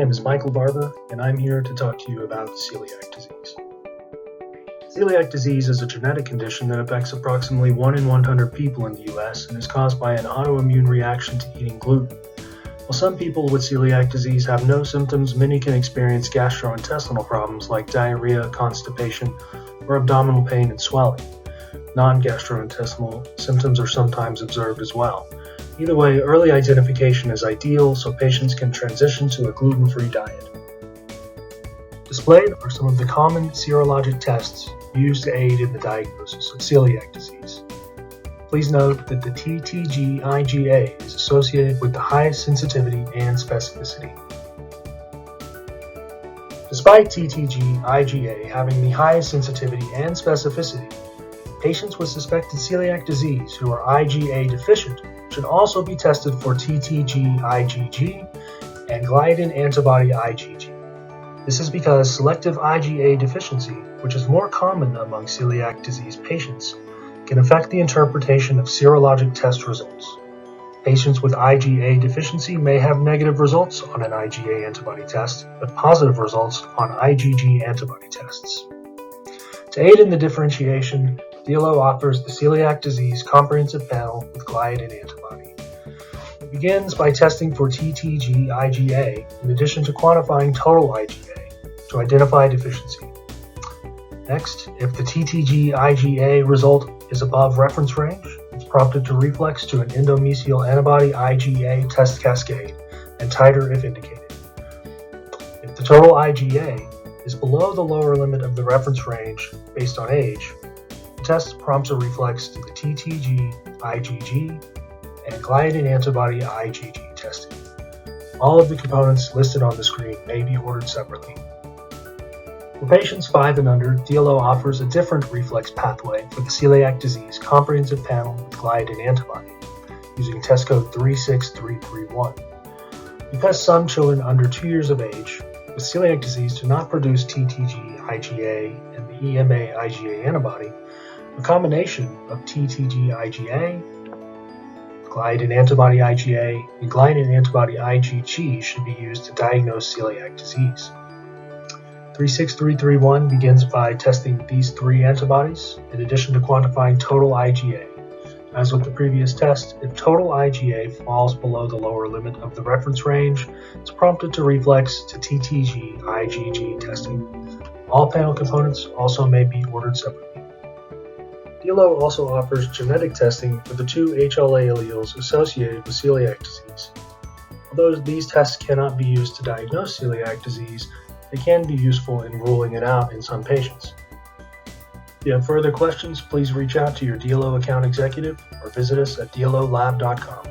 name is Michael Barber, and I'm here to talk to you about celiac disease. Celiac disease is a genetic condition that affects approximately 1 in 100 people in the U.S. and is caused by an autoimmune reaction to eating gluten. While some people with celiac disease have no symptoms, many can experience gastrointestinal problems like diarrhea, constipation, or abdominal pain and swelling. Non-gastrointestinal symptoms are sometimes observed as well. Either way, early identification is ideal so patients can transition to a gluten-free diet. Displayed are some of the common serologic tests used to aid in the diagnosis of celiac disease. Please note that the TTG-IgA is associated with the highest sensitivity and specificity. Despite TTG-IgA having the highest sensitivity and specificity, patients with suspected celiac disease who are IgA deficient should also be tested for TTG-IgG and gliadin antibody IgG. This is because selective IgA deficiency, which is more common among celiac disease patients, can affect the interpretation of serologic test results. Patients with IgA deficiency may have negative results on an IgA antibody test, but positive results on IgG antibody tests. To aid in the differentiation, DLO offers the Celiac Disease Comprehensive Panel with gliadin antibody. It begins by testing for TTG-IgA in addition to quantifying total IgA to identify deficiency. Next, if the TTG-IgA result is above reference range, it's prompted to reflex to an endomysial antibody IgA test cascade and titer if indicated. If the total IgA is below the lower limit of the reference range based on age, the test prompts a reflex to the TTG-IgG and gliadin antibody IgG testing. All of the components listed on the screen may be ordered separately. For patients 5 and under, DLO offers a different reflex pathway for the Celiac Disease Comprehensive Panel with gliadin antibody, using test code 36331. Because some children under 2 years of age with celiac disease do not produce TTG-IgA and the EMA-IgA antibody, a combination of TTG-IgA, gliadin antibody IgA, and gliadin antibody IgG should be used to diagnose celiac disease. 36331 begins by testing these 3 antibodies, in addition to quantifying total IgA. As with the previous test, if total IgA falls below the lower limit of the reference range, it's prompted to reflex to TTG-IgG testing. All panel components also may be ordered separately. DLO also offers genetic testing for the 2 HLA alleles associated with celiac disease. Although these tests cannot be used to diagnose celiac disease, they can be useful in ruling it out in some patients. If you have further questions, please reach out to your DLO account executive or visit us at dlolab.com.